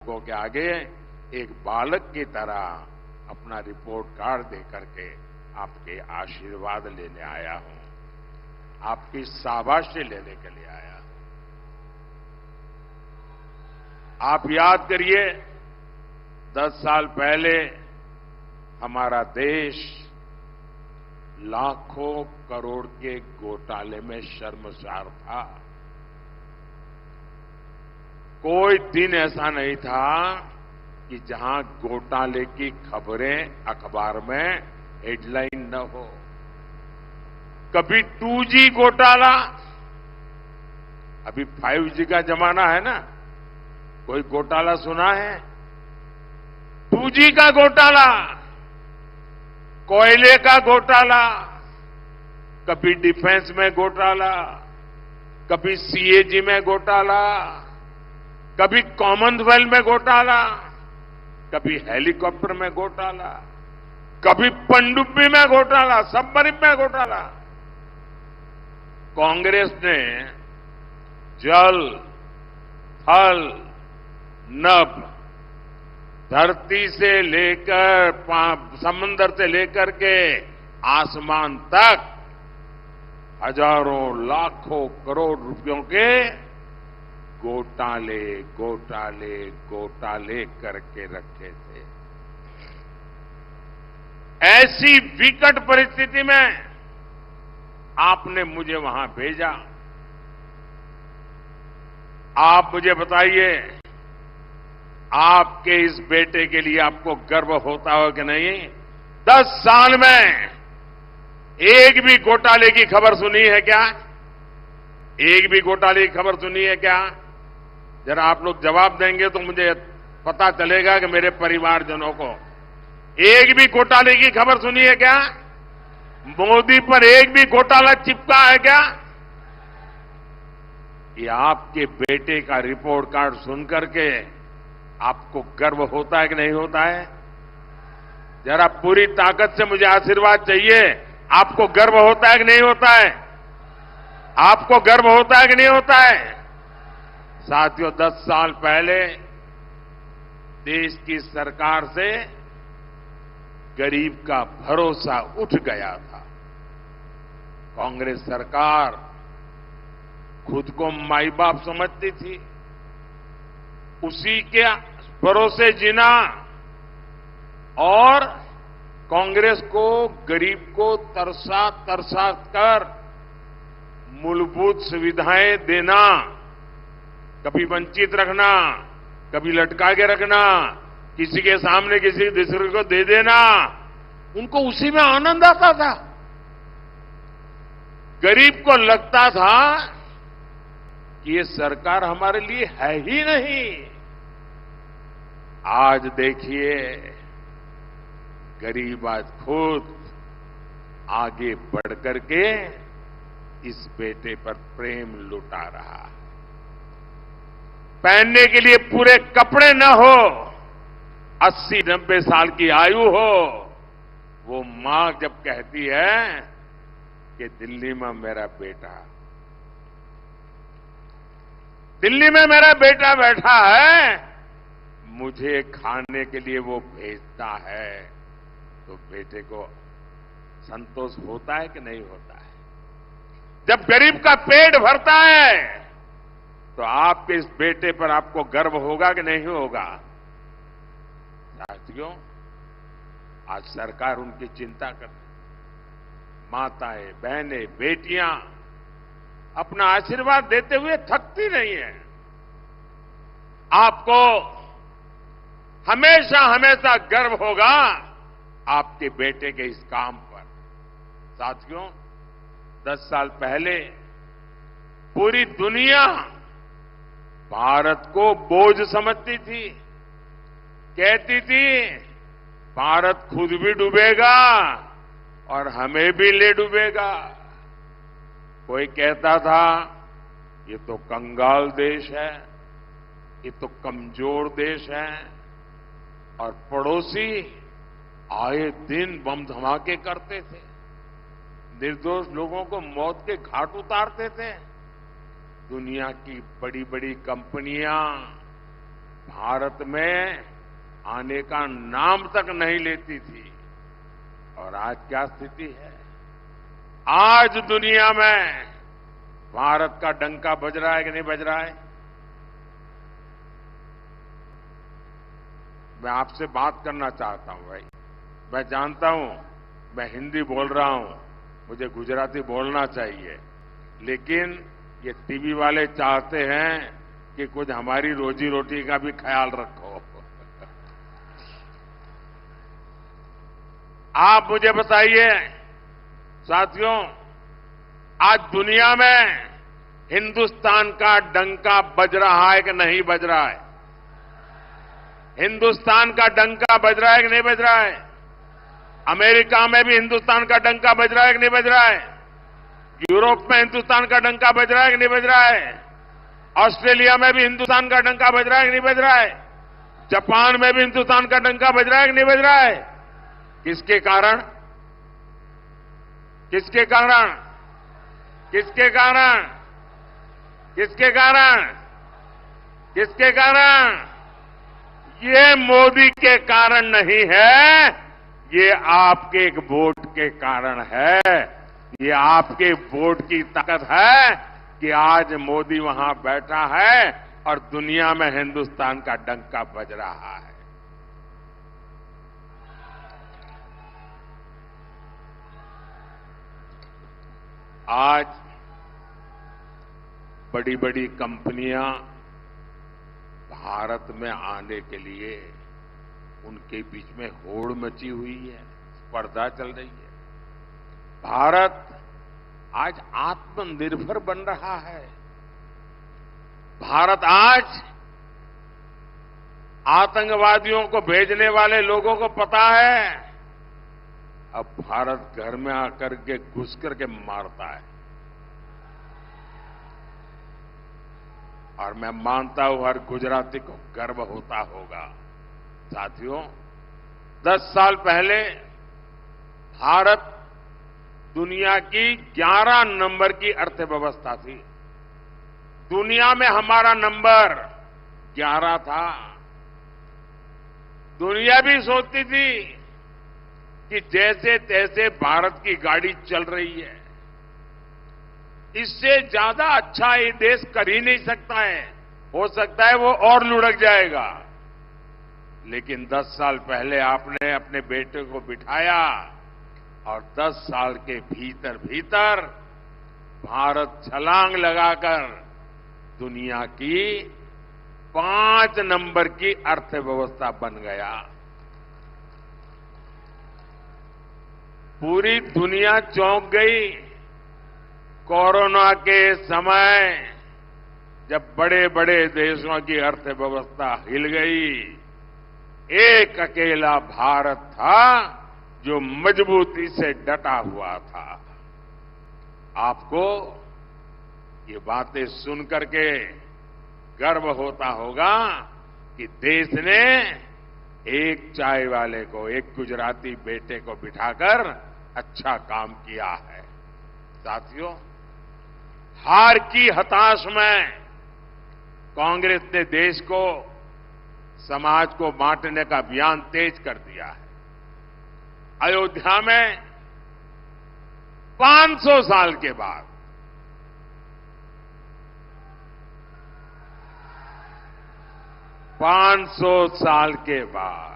विधायकों के आगे एक बालक की तरह अपना रिपोर्ट कार्ड दे करके आपके आशीर्वाद लेने आया हूं, आपकी शाबाशी लेने के लिए आया हूं। आप याद करिए, 10 साल पहले हमारा देश लाखों करोड़ के घोटाले में शर्मसार था। कोई दिन ऐसा नहीं था कि जहां घोटाले की खबरें अखबार में हेडलाइन न हो। कभी 2G घोटाला, अभी 5G का जमाना है ना, कोई घोटाला सुना है? 2G का घोटाला, कोयले का घोटाला, कभी डिफेंस में घोटाला, कभी CAG में घोटाला, कभी कॉमनवेल्थ में घोटाला, कभी हेलीकॉप्टर में घोटाला, कभी पनडुब्बी में घोटाला, सबमरीन में घोटाला। कांग्रेस ने जल, थल, नभ, धरती से लेकर समंदर से लेकर के आसमान तक हजारों लाखों करोड़ रुपयों के घोटाले घोटाले घोटाले करके रखे थे। ऐसी विकट परिस्थिति में आपने मुझे वहां भेजा। आप मुझे बताइए, आपके इस बेटे के लिए आपको गर्व होता हो कि नहीं? 10 साल में एक भी घोटाले की खबर सुनी है क्या? एक भी घोटाले की खबर सुनी है क्या? जरा आप लोग जवाब देंगे तो मुझे पता चलेगा कि मेरे परिवारजनों को एक भी घोटाले की खबर सुनी है क्या? मोदी पर एक भी घोटाला चिपका है क्या? ये आपके बेटे का रिपोर्ट कार्ड सुनकर के आपको गर्व होता है कि नहीं होता है? जरा पूरी ताकत से मुझे आशीर्वाद चाहिए। आपको गर्व होता है कि नहीं होता है? आपको गर्व होता है कि नहीं होता है? साथियों, 10 साल पहले देश की सरकार से गरीब का भरोसा उठ गया था। कांग्रेस सरकार खुद को माई बाप समझती थी, उसी के भरोसे जीना और कांग्रेस को गरीब को तरसा तरसा कर मूलभूत सुविधाएं देना, कभी वंचित रखना, कभी लटका के रखना, किसी के सामने किसी दूसरे को दे देना, उनको उसी में आनंद आता था। गरीब को लगता था कि ये सरकार हमारे लिए है ही नहीं। आज देखिए, गरीब आज खुद आगे बढ़ करके इस बेटे पर प्रेम लुटा रहा। पहनने के लिए पूरे कपड़े न हो, 80-90 साल की आयु हो, वो मां जब कहती है कि दिल्ली में मेरा बेटा, दिल्ली में मेरा बेटा बैठा है, मुझे खाने के लिए वो भेजता है, तो बेटे को संतोष होता है कि नहीं होता है? जब गरीब का पेट भरता है तो आपके इस बेटे पर आपको गर्व होगा कि नहीं होगा? साथियों, आज सरकार उनकी चिंता करती, माताएं, बहनें, बेटियां अपना आशीर्वाद देते हुए थकती नहीं है। आपको हमेशा हमेशा गर्व होगा आपके बेटे के इस काम पर। साथियों, 10 साल पहले पूरी दुनिया भारत को बोझ समझती थी, कहती थी भारत खुद भी डूबेगा और हमें भी ले डूबेगा। कोई कहता था ये तो कंगाल देश है, ये तो कमजोर देश है, और पड़ोसी आए दिन बम धमाके करते थे, निर्दोष लोगों को मौत के घाट उतारते थे। दुनिया की बड़ी बड़ी कंपनियां भारत में आने का नाम तक नहीं लेती थी। और आज क्या स्थिति है? आज दुनिया में भारत का डंका बज रहा है कि नहीं बज रहा है? मैं आपसे बात करना चाहता हूं भाई। मैं जानता हूं मैं हिंदी बोल रहा हूं, मुझे गुजराती बोलना चाहिए, लेकिन ये टीवी वाले चाहते हैं कि कुछ हमारी रोजी रोटी का भी ख्याल रखो। आप मुझे बताइए साथियों, आज दुनिया में हिंदुस्तान का डंका बज रहा है कि नहीं बज रहा है? हिंदुस्तान का डंका बज रहा है कि नहीं बज रहा है? अमेरिका में भी हिंदुस्तान का डंका बज रहा है कि नहीं बज रहा है? यूरोप में हिंदुस्तान का डंका बज रहा है कि नहीं बज रहा है? ऑस्ट्रेलिया में भी हिंदुस्तान का डंका बज रहा है कि नहीं बज रहा है? जापान में भी हिंदुस्तान का डंका बज रहा है कि नहीं बज रहा है? किसके कारण? किसके कारण? किसके कारण? किसके कारण? किसके कारण? ये मोदी के कारण नहीं है, ये आपके एक वोट के कारण है। ये आपके वोट की ताकत है कि आज मोदी वहां बैठा है और दुनिया में हिंदुस्तान का डंका बज रहा है। आज बड़ी बड़ी कंपनियां भारत में आने के लिए उनके बीच में होड़ मची हुई है, स्पर्धा चल रही है। भारत आज आत्मनिर्भर बन रहा है। भारत आज आतंकवादियों को भेजने वाले लोगों को पता है, अब भारत घर में आकर के घुस करके मारता है। और मैं मानता हूं हर गुजराती को गर्व होता होगा। साथियों, 10 साल पहले भारत दुनिया की 11 नंबर की अर्थव्यवस्था थी। दुनिया में हमारा नंबर 11 था। दुनिया भी सोचती थी कि जैसे तैसे भारत की गाड़ी चल रही है, इससे ज्यादा अच्छा ये देश कर ही नहीं सकता है, हो सकता है वो और लुढ़क जाएगा। लेकिन 10 साल पहले आपने अपने बेटे को बिठाया और 10 साल के भीतर भीतर भारत छलांग लगाकर दुनिया की 5 नंबर की अर्थव्यवस्था बन गया। पूरी दुनिया चौंक गई। कोरोना के समय जब बड़े बड़े देशों की अर्थव्यवस्था हिल गई, एक अकेला भारत था जो मजबूती से डटा हुआ था। आपको ये बातें सुन करके गर्व होता होगा कि देश ने एक चाय वाले को, एक गुजराती बेटे को बिठाकर अच्छा काम किया है। साथियों, हार की हताश में कांग्रेस ने देश को, समाज को बांटने का अभियान तेज कर दिया है। अयोध्या में 500 साल के बाद 500 साल के बाद